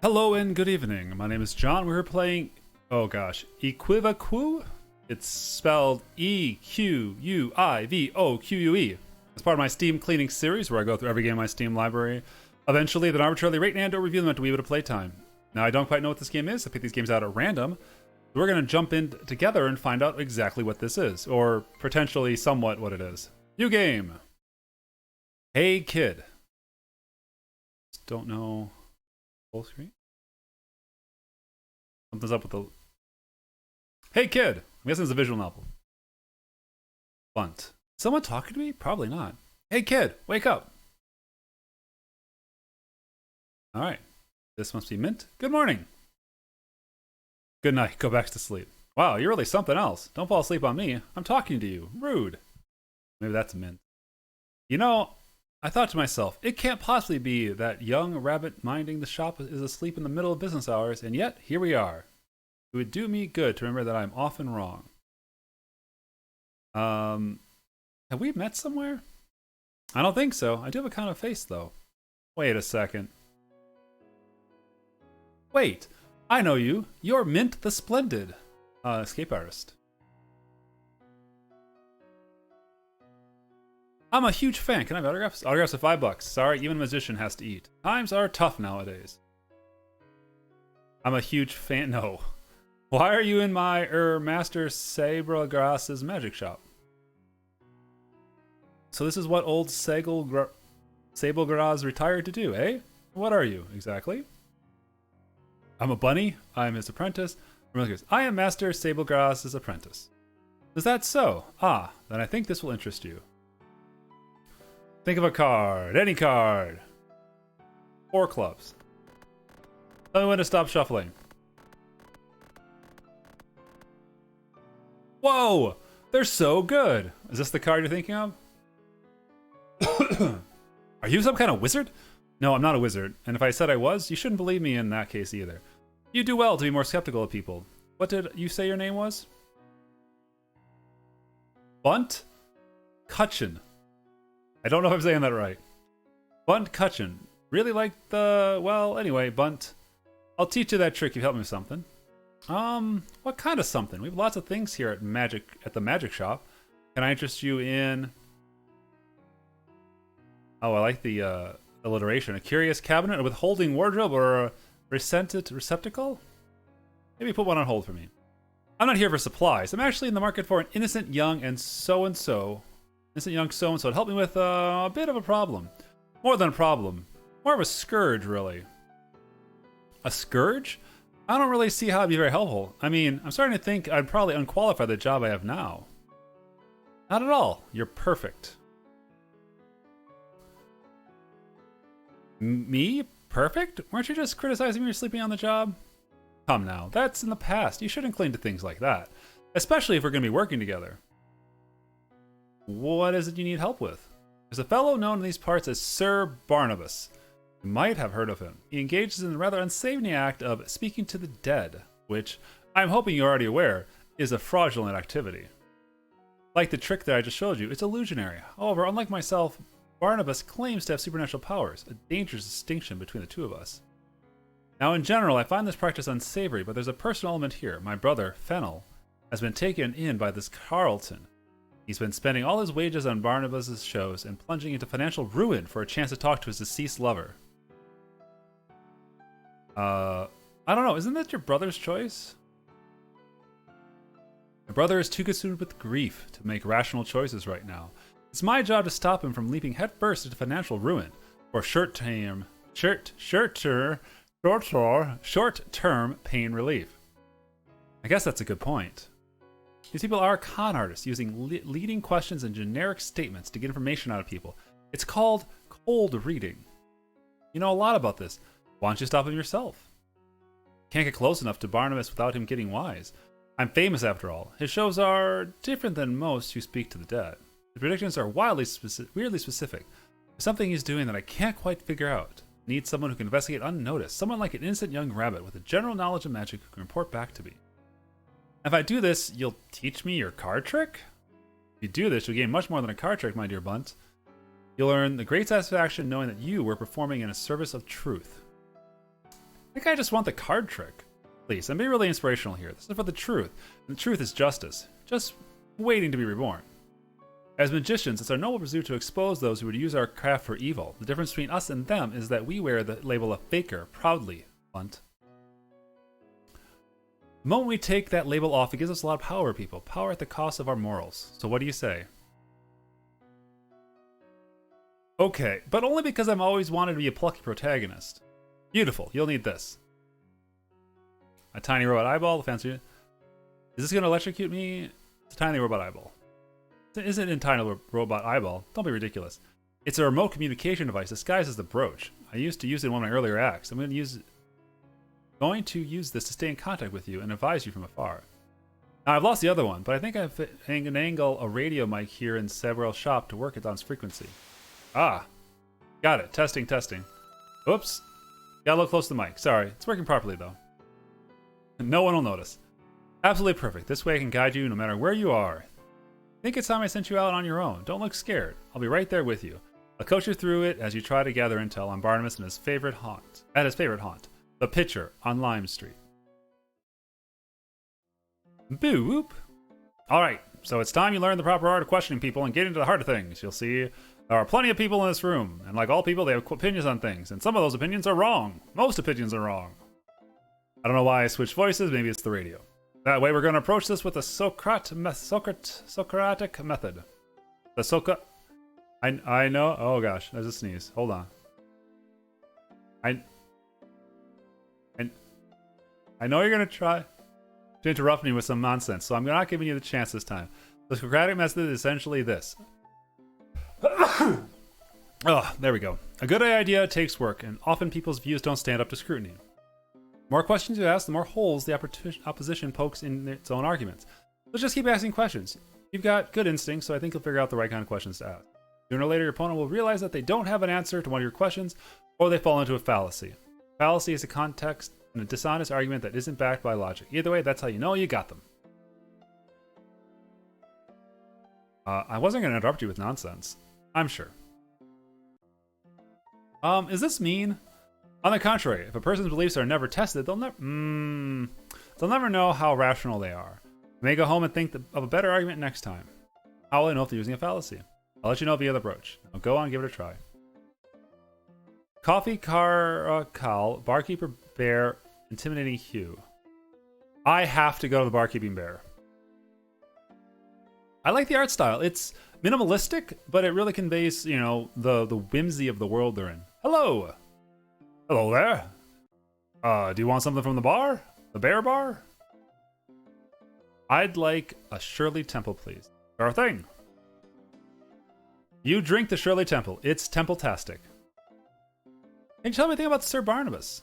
Hello and good evening. My name is John. We're playing, oh gosh, Equivoque? It's spelled E-Q-U-I-V-O-Q-U-E. It's part of my Steam cleaning series where I go through every game in my Steam library. Eventually, then arbitrarily rate and or review them to Wii to playtime. Now, I don't quite know what this game is. I pick these games out at random. So we're going to jump in together and find out exactly what this is, or potentially somewhat what it is. New game. Hey Kid. Just don't know. Full screen? Something's up with the... Hey Kid! I'm guessing it's a visual novel. Bunt. Someone talking to me? Probably not. Hey Kid! Wake up! Alright. This must be Mint. Good morning! Good night. Go back to sleep. Wow, you're really something else. Don't fall asleep on me. I'm talking to you. Rude. Maybe that's Mint. You know, I thought to myself, it can't possibly be that young rabbit minding the shop is asleep in the middle of business hours, and yet here we are. It would do me good to remember that I'm often wrong. Have we met somewhere? I don't think so. I do have a kind of face, though. Wait a second. Wait, I know you. You're Mint the Splendid, escape artist. I'm a huge fan. Can I have autographs? Autographs are $5. Sorry, even a musician has to eat. Times are tough nowadays. I'm a huge fan. No. Why are you in my Master Sablegrass's magic shop? So this is what old Sablegrass retired to do, eh? What are you, exactly? I'm a bunny. I'm his apprentice. I am Master Sablegrass's apprentice. Is that so? Ah, then I think this will interest you. Think of a card. Any card. 4 clubs. Tell me when to stop shuffling. Whoa! They're so good! Is this the card you're thinking of? Are you some kind of wizard? No, I'm not a wizard. And if I said I was, you shouldn't believe me in that case either. You do well to be more skeptical of people. What did you say your name was? Bunt Cutchin. I don't know if I'm saying that right. Bunt Cutchin. Really like the... Well, anyway, Bunt. I'll teach you that trick if you help me with something. What kind of something? We have lots of things here at the magic shop. Can I interest you in... Oh, I like the alliteration. A curious cabinet, a withholding wardrobe, or a receptacle? Maybe put one on hold for me. I'm not here for supplies. I'm actually in the market for an innocent young and so-and-so. Innocent young so-and-so to help me with a bit of a problem. More than a problem. More of a scourge, really. A scourge? I don't really see how it'd be very helpful. I mean, I'm starting to think I'd probably unqualify the job I have now. Not at all. You're perfect. Me? Perfect? Weren't you just criticizing me for sleeping on the job? Come now, that's in the past. You shouldn't cling to things like that. Especially if we're going to be working together. What is it you need help with? There's a fellow known in these parts as Sir Barnabas. You might have heard of him. He engages in the rather unsavory act of speaking to the dead, which, I'm hoping you're already aware, is a fraudulent activity. Like the trick that I just showed you, it's illusionary. However, unlike myself, Barnabas claims to have supernatural powers, a dangerous distinction between the two of us. Now, in general, I find this practice unsavory, but there's a personal element here. My brother, Fennel, has been taken in by this Carlton. He's been spending all his wages on Barnabas's shows and plunging into financial ruin for a chance to talk to his deceased lover. I don't know. Isn't that your brother's choice? My brother is too consumed with grief to make rational choices right now. It's my job to stop him from leaping headfirst into financial ruin or short-term pain relief. I guess that's a good point. These people are con artists using leading questions and generic statements to get information out of people. It's called cold reading. You know a lot about this. Why don't you stop him yourself? Can't get close enough to Barnabas without him getting wise. I'm famous after all. His shows are different than most who speak to the dead. The predictions are weirdly specific. There's something he's doing that I can't quite figure out. Need someone who can investigate unnoticed. Someone like an innocent young rabbit with a general knowledge of magic who can report back to me. If I do this, you'll teach me your card trick? If you do this, you'll gain much more than a card trick, my dear Bunt. You'll earn the great satisfaction knowing that you were performing in a service of truth. I think I just want the card trick. Please, I'm being really inspirational here. This is for the truth, and the truth is justice. Just waiting to be reborn. As magicians, it's our noble pursuit to expose those who would use our craft for evil. The difference between us and them is that we wear the label of faker proudly, Blunt. The moment we take that label off, it gives us a lot of power, people. Power at the cost of our morals. So what do you say? Okay, but only because I've always wanted to be a plucky protagonist. Beautiful, you'll need this. A tiny robot eyeball, the fancy... Is this going to electrocute me? It's a tiny robot eyeball. It isn't a tiny robot eyeball. Don't be ridiculous. It's a remote communication device disguised as the brooch. I used to use it in one of my earlier acts. I'm going to use this to stay in contact with you and advise you from afar. Now, I've lost the other one, but I think I can angle a radio mic here in Several Shop to work it on its frequency. Ah, got it. Testing, testing. Oops. Got a little close to the mic. Sorry. It's working properly, though. No one will notice. Absolutely perfect. This way I can guide you no matter where you are. I think it's time I sent you out on your own. Don't look scared. I'll be right there with you. I'll coach you through it as you try to gather intel on Barnabas and his favorite haunt. At his favorite haunt, the Pitcher on Lime Street. Boo whoop. Alright, so it's time you learn the proper art of questioning people and getting to the heart of things. You'll see there are plenty of people in this room, and like all people, they have opinions on things, and some of those opinions are wrong. Most opinions are wrong. I don't know why I switched voices, maybe it's the radio. That way we're going to approach this with the Socratic method. The I know. Oh gosh, there's a sneeze. Hold on. I know you're going to try to interrupt me with some nonsense, so I'm not giving you the chance this time. The Socratic method is essentially this. Oh, there we go. A good idea takes work, and often people's views don't stand up to scrutiny. The more questions you ask, the more holes the opposition pokes in its own arguments. So just keep asking questions. You've got good instincts, so I think you'll figure out the right kind of questions to ask. Sooner or later, your opponent will realize that they don't have an answer to one of your questions, or they fall into a fallacy. Fallacy is a context and a dishonest argument that isn't backed by logic. Either way, that's how you know you got them. I wasn't going to interrupt you with nonsense. I'm sure. Is this mean? On the contrary, if a person's beliefs are never tested, they'll never know how rational they are. They may go home and think of a better argument next time. How will I know if they're using a fallacy? I'll let you know via the brooch. Now go on, give it a try. Coffee Caracal, Barkeeper Bear, Intimidating Hue. I have to go to the Barkeeping Bear. I like the art style. It's minimalistic, but it really conveys, you know, the whimsy of the world they're in. Hello! Hello there. Do you want something from the bar? The bear bar? I'd like a Shirley Temple, please. Sure thing. You drink the Shirley Temple. It's temple-tastic. Can you tell me anything about Sir Barnabas?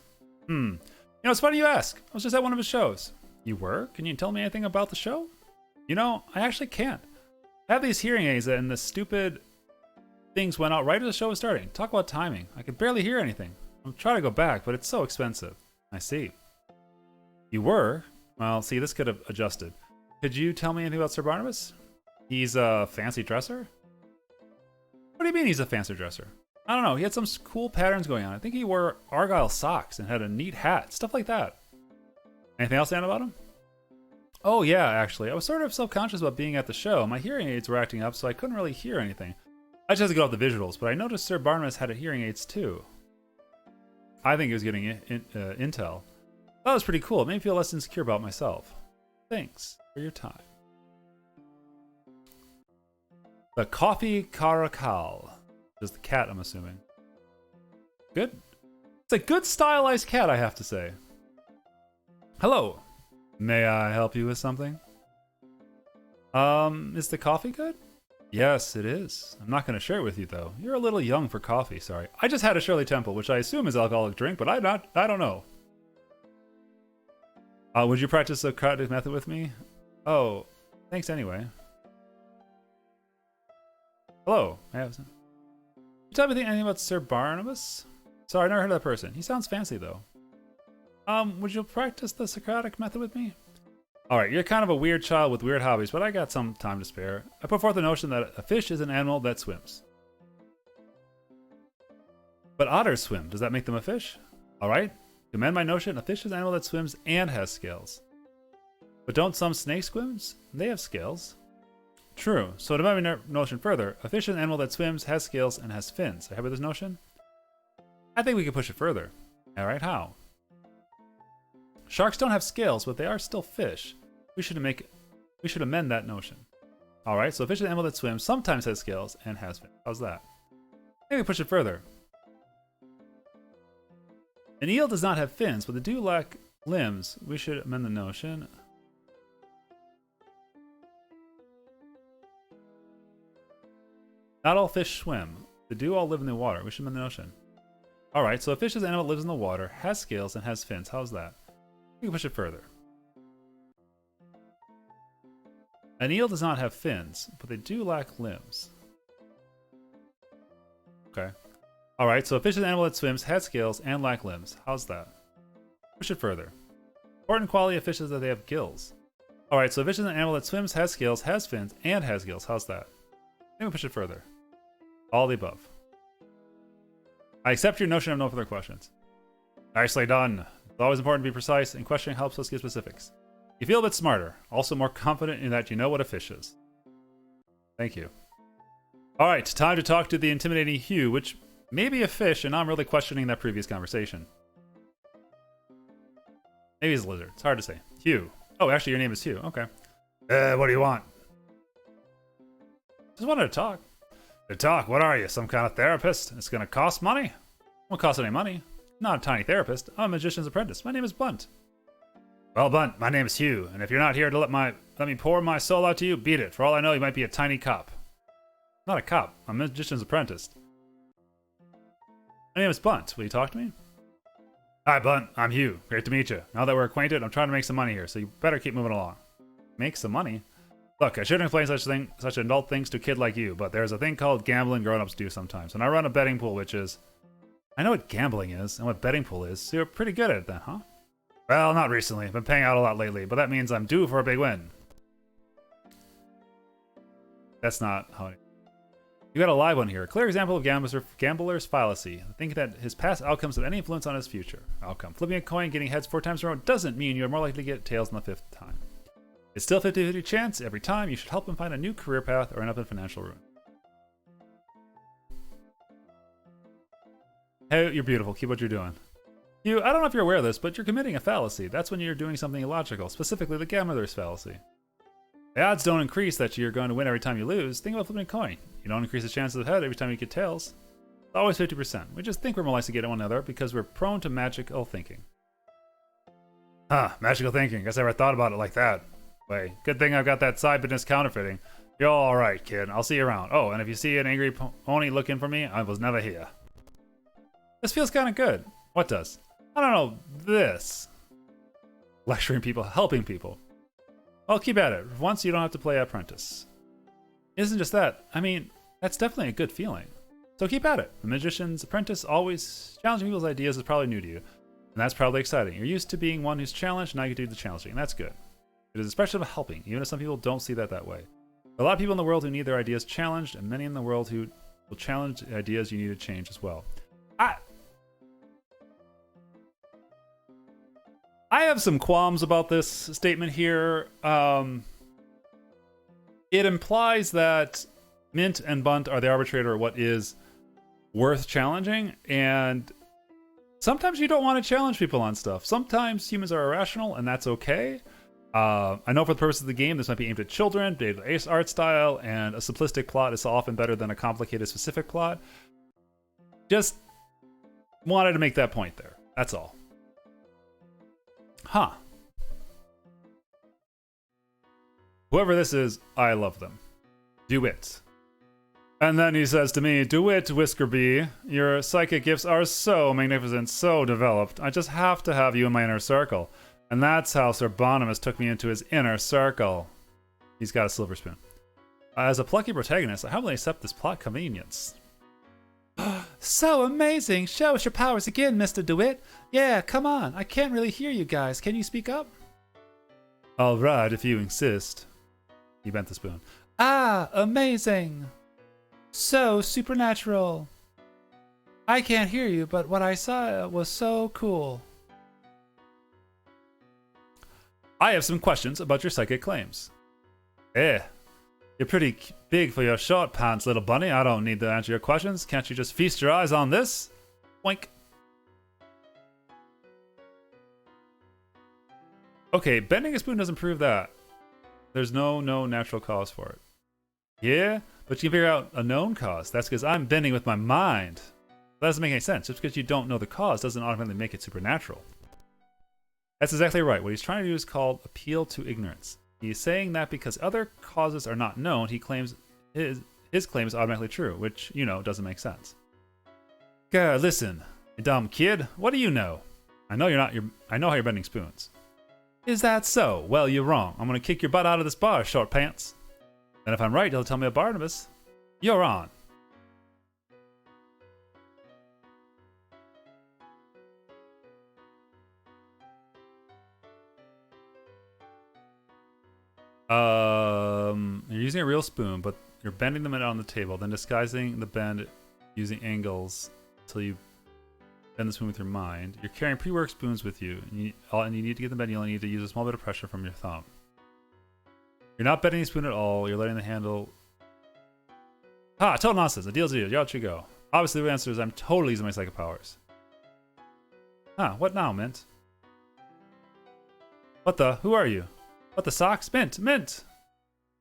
You know, it's funny you ask. I was just at one of his shows. You were? Can you tell me anything about the show? You know, I actually can't. I have these hearing aids and the stupid things went out right as the show was starting. Talk about timing. I could barely hear anything. I'm trying to go back, but it's so expensive. I see. You were? Well, see, this could have adjusted. Could you tell me anything about Sir Barnabas? He's a fancy dresser? What do you mean he's a fancy dresser? I don't know. He had some cool patterns going on. I think he wore Argyle socks and had a neat hat. Stuff like that. Anything else to add about him? Oh, yeah, actually. I was sort of self-conscious about being at the show. My hearing aids were acting up, so I couldn't really hear anything. I just had to go off the visuals, but I noticed Sir Barnabas had hearing aids too. I think he was getting intel. That was pretty cool. It made me feel less insecure about myself. Thanks for your time. The Coffee Caracal. Just the cat, I'm assuming. Good. It's a good stylized cat, I have to say. Hello. May I help you with something? Is the coffee good? Yes, it is. I'm not going to share it with you, though. You're a little young for coffee, sorry. I just had a Shirley Temple, which I assume is alcoholic drink, but I don't know. Would you practice the Socratic method with me? Oh, thanks anyway. Hello. I have some. Can you tell me anything about Sir Barnabas? Sorry, I never heard of that person. He sounds fancy, though. Would you practice the Socratic method with me? Alright, you're kind of a weird child with weird hobbies, but I got some time to spare. I put forth the notion that a fish is an animal that swims. But otters swim. Does that make them a fish? Alright. To amend my notion, a fish is an animal that swims and has scales. But don't some snakes swim? They have scales. True. So to amend my notion further, a fish is an animal that swims, has scales, and has fins. Are you happy with this notion? I think we can push it further. Alright, how? Sharks don't have scales, but they are still fish. We should amend that notion. Alright, so a fish is an animal that swims, sometimes has scales, and has fins. How's that? Maybe push it further. An eel does not have fins, but they do lack limbs. We should amend the notion. Not all fish swim. They do all live in the water. We should amend the notion. Alright, so a fish is an animal that lives in the water, has scales, and has fins. How's that? We can push it further. An eel does not have fins, but they do lack limbs. Okay. Alright, so a fish is an animal that swims, has scales, and lack limbs. How's that? Push it further. Important quality of fish is that they have gills. Alright, so a fish is an animal that swims, has scales, has fins, and has gills. How's that? Maybe push it further. All the above. I accept your notion of no further questions. Nicely done. It's always important to be precise, and questioning helps us get specifics. You feel a bit smarter, also more confident in that you know what a fish is. Thank you. Alright, time to talk to the intimidating Hugh, which may be a fish, and I'm really questioning that previous conversation. Maybe he's a lizard. It's hard to say. Hugh. Oh, actually, your name is Hugh. Okay. What do you want? Just wanted to talk. To talk? What are you? Some kind of therapist? It's gonna cost money? Won't cost any money. Not a tiny therapist. I'm a magician's apprentice. My name is Bunt. Well, Bunt, my name is Hugh, and if you're not here to let me pour my soul out to you, beat it. For all I know, you might be a tiny cop. I'm not a cop. I'm a magician's apprentice. My name is Bunt. Will you talk to me? Hi, Bunt. I'm Hugh. Great to meet you. Now that we're acquainted, I'm trying to make some money here, so you better keep moving along. Make some money? Look, I shouldn't explain such adult things to a kid like you, but there's a thing called gambling grown-ups do sometimes, and I run a betting pool, which is... I know what gambling is, and what betting pool is, so you're pretty good at it then, huh? Well, not recently. I've been paying out a lot lately, but that means I'm due for a big win. That's not how... You got a live one here. A clear example of gambler's fallacy. Thinking that his past outcomes have any influence on his future outcome. Flipping a coin, getting heads 4 times in a row doesn't mean you're more likely to get tails on the 5th time. It's still 50-50 chance every time. You should help him find a new career path or end up in financial ruin. Hey, you're beautiful. Keep what you're doing. I don't know if you're aware of this, but you're committing a fallacy. That's when you're doing something illogical, specifically the gambler's fallacy. The odds don't increase that you're going to win every time you lose. Think about flipping a coin. You don't increase the chances of head every time you get tails. It's always 50%. We just think we're more likely to get at one another because we're prone to magical thinking. Huh, magical thinking. Guess I never thought about it like that. Wait, good thing I've got that side business counterfeiting. You're alright, kid. I'll see you around. Oh, and if you see an angry pony looking for me, I was never here. This feels kind of good. What does? I don't know. This. Lecturing people, helping people. Well, keep at it. Once you don't have to play apprentice. It isn't just that. I mean, that's definitely a good feeling. So keep at it. The magician's apprentice always challenging people's ideas is probably new to you. And that's probably exciting. You're used to being one who's challenged, now you do the challenging. And that's good. It is especially about helping, even if some people don't see that way. There are a lot of people in the world who need their ideas challenged, and many in the world who will challenge the ideas you need to change as well. I have some qualms about this statement here. It implies that Mint and Bunt are the arbitrator of what is worth challenging, and sometimes you don't want to challenge people on stuff. Sometimes humans are irrational, and that's okay. I know for the purpose of the game, this might be aimed at children, dated ace art style, and a simplistic plot is often better than a complicated specific plot. Just wanted to make that point there. That's all. Huh. Whoever this is, I love them. DeWitt. And then he says to me, DeWitt, Whiskerbee, your psychic gifts are so magnificent, so developed. I just have to have you in my inner circle. And that's how Sir Bonimus took me into his inner circle. He's got a silver spoon. As a plucky protagonist, I humbly accept this plot convenience. So amazing! Show us your powers again, Mr. DeWitt. Yeah, come on. I can't really hear you guys. Can you speak up? All right, if you insist. He bent the spoon. Ah, amazing! So supernatural. I can't hear you, but what I saw was so cool. I have some questions about your psychic claims. Eh, you're pretty big for your short pants, little bunny. I don't need to answer your questions. Can't you just feast your eyes on this? Boink. Okay, bending a spoon doesn't prove that. There's no natural cause for it. Yeah, but you can figure out a known cause. That's because I'm bending with my mind. That doesn't make any sense. Just because you don't know the cause doesn't automatically make it supernatural. That's exactly right. What he's trying to do is called appeal to ignorance. He's saying that because other causes are not known, he claims his claim is automatically true, which, doesn't make sense. God, listen, you dumb kid. What do you know? I know how you're bending spoons. Is that so? Well, you're wrong. I'm gonna kick your butt out of this bar, short pants. Then if I'm right, you'll tell me about Barnabas. You're on. You're using a real spoon, but you're bending them on the table, then disguising the bend using angles until you bend the spoon with your mind. You're carrying pre-worked spoons with you, and you need to get them bent. You only need to use a small bit of pressure from your thumb. You're not bending the spoon at all. You're letting the handle. Total nonsense. The deal's a deal. Out you go. Obviously, the answer is I'm totally using my psychic powers. What now, Mint? What the? Who are you? What the socks? Mint!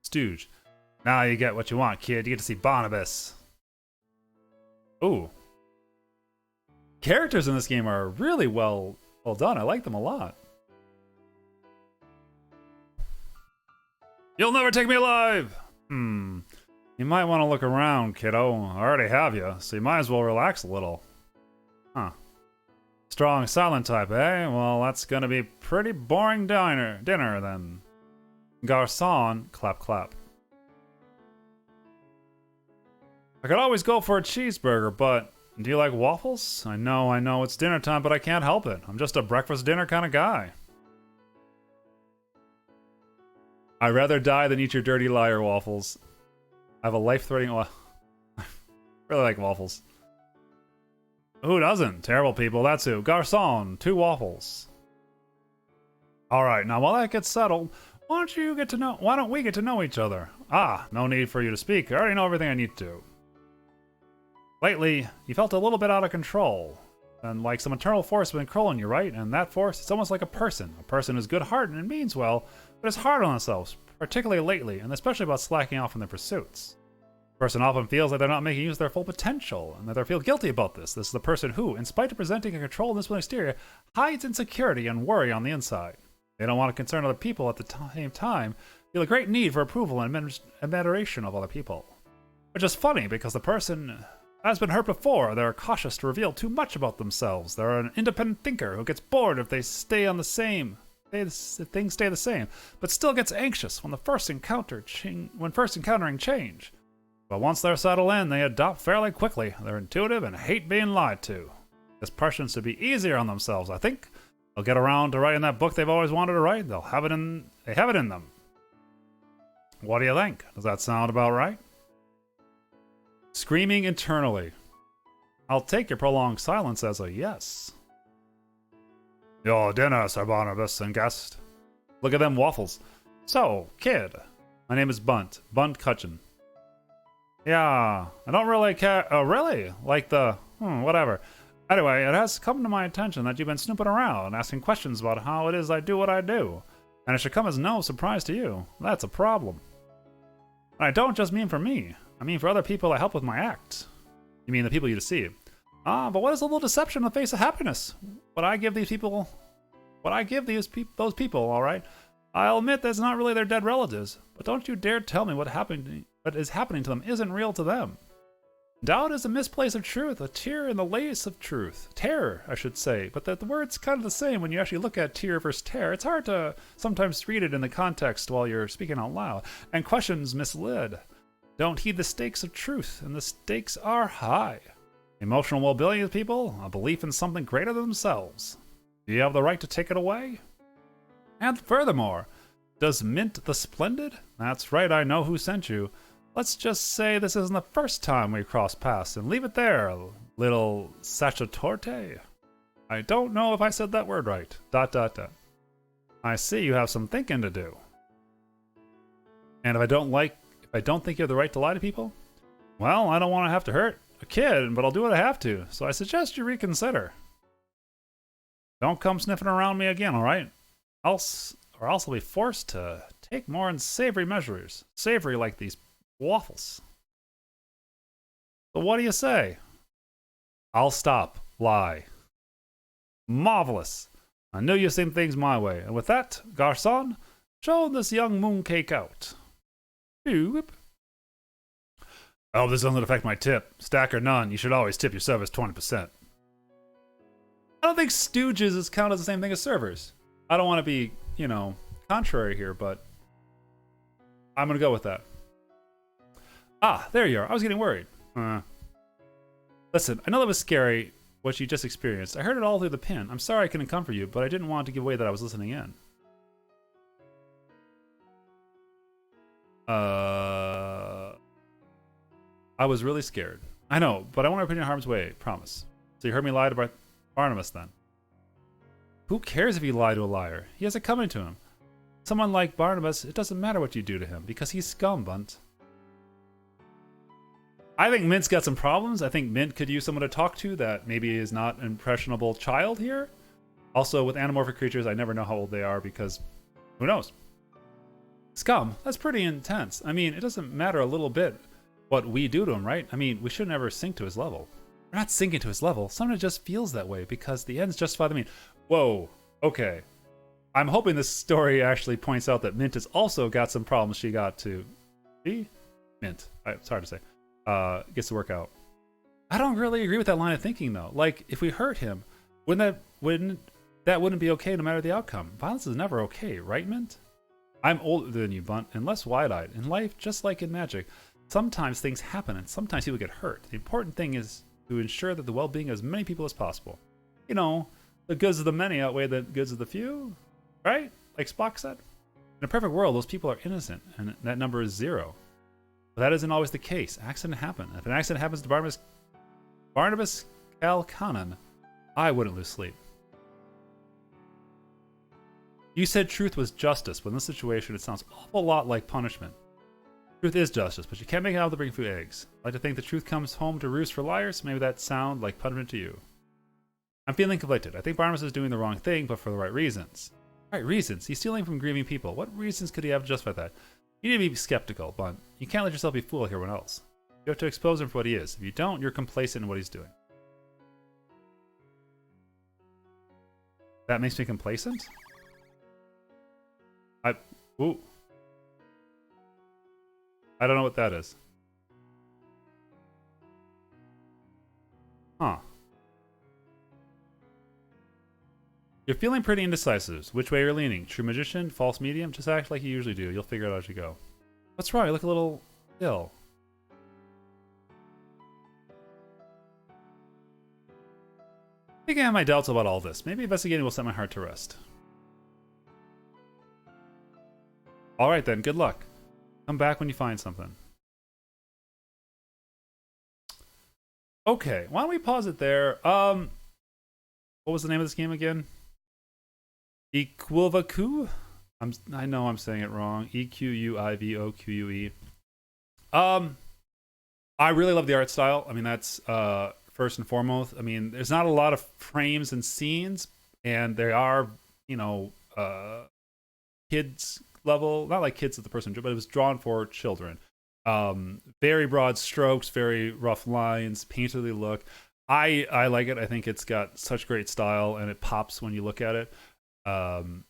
Stooge. Now you get what you want, kid. You get to see Barnabas. Ooh. Characters in this game are really well done. I like them a lot. You'll never take me alive! You might want to look around, kiddo. I already have you, so you might as well relax a little. Strong silent type, eh? Well, that's gonna be pretty boring dinner then. Garçon, clap clap. I could always go for a cheeseburger, but do you like waffles? I know, it's dinner time, but I can't help it. I'm just a breakfast dinner kind of guy. I'd rather die than eat your dirty liar waffles. I have a life-threatening... I really like waffles. Who doesn't? Terrible people, that's who. Garçon, 2 waffles. Alright, now while that gets settled, why don't we get to know each other? No need for you to speak. I already know everything I need to. Lately, you felt a little bit out of control. And like some internal force has been controlling you, right? And that force, it's almost like a person. A person who's good-hearted and means well, but is hard on themselves, particularly lately, and especially about slacking off in their pursuits. The person often feels like they're not making use of their full potential, and that they feel guilty about this. This is the person who, in spite of presenting a controlled and disciplined exterior, hides insecurity and worry on the inside. They don't want to concern other people at the same time, feel a great need for approval and admiration of other people. Which is funny, because the person has been hurt before. They're cautious to reveal too much about themselves. They're an independent thinker who gets bored if they stay on the same. If things stay the same, but still gets anxious when first encountering change. But once they're settled in, they adopt fairly quickly. They're intuitive and hate being lied to. This person should be easier on themselves, I think. They'll get around to writing that book they've always wanted to write. They have it in them. What do you think? Does that sound about right? Screaming internally. I'll take your prolonged silence as a yes. Your dinner, Sir Barnabas and guest. Look at them waffles. So, kid, my name is Bunt Cutchin. Yeah, I don't really care. Oh, really? Like whatever. Anyway, it has come to my attention that you've been snooping around, asking questions about how it is I do what I do. And it should come as no surprise to you. That's a problem. And I don't just mean for me. I mean for other people I help with my act. You mean the people you deceive. But what is a little deception in the face of happiness? What I give those people, all right? I'll admit that's not really their dead relatives, but don't you dare tell me what is happening to them isn't real to them. Doubt is a misplace of truth, a tear in the lace of truth. Terror, I should say, but the word's kind of the same when you actually look at tear versus terror. It's hard to sometimes read it in the context while you're speaking out loud, and questions mislead. Don't heed the stakes of truth, and the stakes are high. Emotional well-being of people, a belief in something greater than themselves. Do you have the right to take it away? And furthermore, does Mint the Splendid? That's right, I know who sent you. Let's just say this isn't the first time we cross paths, and leave it there, little sacerdote. I don't know if I said that word right. ... I see you have some thinking to do. And if I don't think you have the right to lie to people, well, I don't want to have to hurt a kid, but I'll do what I have to. So I suggest you reconsider. Don't come sniffing around me again, all right? Else I'll be forced to take more unsavory measures. Savory like these waffles. So what do you say? I'll stop. Lie. Marvelous. I knew you'd seen things my way. And with that, garçon, show this young mooncake out. Boop. I hope this doesn't affect my tip. Stack or none, you should always tip your servers 20%. I don't think stooges is counted as the same thing as servers. I don't want to be, contrary here, but I'm going to go with that. Ah, there you are. I was getting worried. Listen, I know that was scary, what you just experienced. I heard it all through the pin. I'm sorry I couldn't come for you, but I didn't want to give away that I was listening in. I was really scared. I know, but I won't put you in harm's way. Promise. So you heard me lie to Barnabas then? Who cares if you lie to a liar? He has it coming to him. Someone like Barnabas, it doesn't matter what you do to him, because he's scum, Bunt. I think Mint's got some problems. I think Mint could use someone to talk to that maybe is not an impressionable child here. Also, with anamorphic creatures, I never know how old they are because who knows? Scum, that's pretty intense. I mean, it doesn't matter a little bit what we do to him, right? I mean, we should never sink to his level. We're not sinking to his level. Sometimes it just feels that way because the ends justify the mean. Whoa, okay. I'm hoping this story actually points out that Mint has also got some problems she got to. See? Mint. It's hard to say. Gets to work out. I don't really agree with that line of thinking though. Like, if we hurt him, wouldn't that be okay no matter the outcome? Violence is never okay, right, Mint? I'm older than you, Bunt, and less wide-eyed. In life, just like in magic, sometimes things happen and sometimes people get hurt. The important thing is to ensure that the well-being of as many people as possible. You know, the goods of the many outweigh the goods of the few, right? Like Spock said. In a perfect world, those people are innocent, and that number is 0. But that isn't always the case. Accident happen. If an accident happens to Barnabas Calcanon, I wouldn't lose sleep. You said truth was justice, but in this situation, it sounds an awful lot like punishment. Truth is justice, but you can't make it out of the bring food eggs. I like to think the truth comes home to roost for liars. Maybe that sound like punishment to you. I'm feeling conflicted. I think Barnabas is doing the wrong thing, but for the right reasons. Right reasons? He's stealing from grieving people. What reasons could he have to justify that? You need to be skeptical, but you can't let yourself be fooled like everyone else. You have to expose him for what he is. If you don't, you're complacent in what he's doing. That makes me complacent? Ooh. I don't know what that is. Huh. You're feeling pretty indecisive. Which way you're leaning? True magician? False medium? Just act like you usually do. You'll figure it out as you go. What's wrong? You look a little ill. I think I have my doubts about all this. Maybe investigating will set my heart to rest. Alright then, good luck. Come back when you find something. Okay, why don't we pause it there? What was the name of this game again? Equivoque? I know I'm saying it wrong. Equivoque. I really love the art style. I mean, that's first and foremost. I mean, there's not a lot of frames and scenes, and they are, kids level, not like kids at the person, but it was drawn for children. Very broad strokes, very rough lines, painterly look. I like it. I think it's got such great style, and it pops when you look at it. The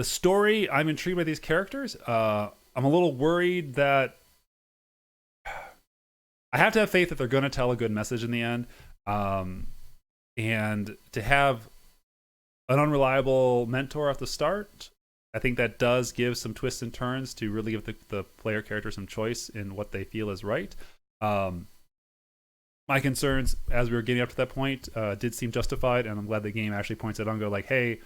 story, I'm intrigued by these characters. I'm a little worried that I have to have faith that they're going to tell a good message in the end. And to have an unreliable mentor at the start, I think that does give some twists and turns to really give the player character some choice in what they feel is right. My concerns, as we were getting up to that point, did seem justified, and I'm glad the game actually points it out and go like, hey,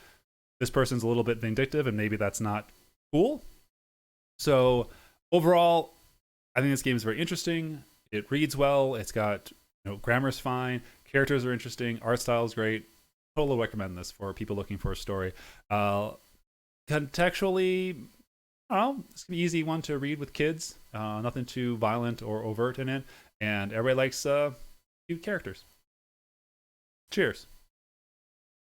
this person's a little bit vindictive, and maybe that's not cool. So overall, I think this game is very interesting. It reads well. It's got, grammar's fine. Characters are interesting. Art style is great. Totally recommend this for people looking for a story. Contextually, I don't know, it's gonna be an easy one to read with kids. Nothing too violent or overt in it, and everybody likes cute characters. Cheers.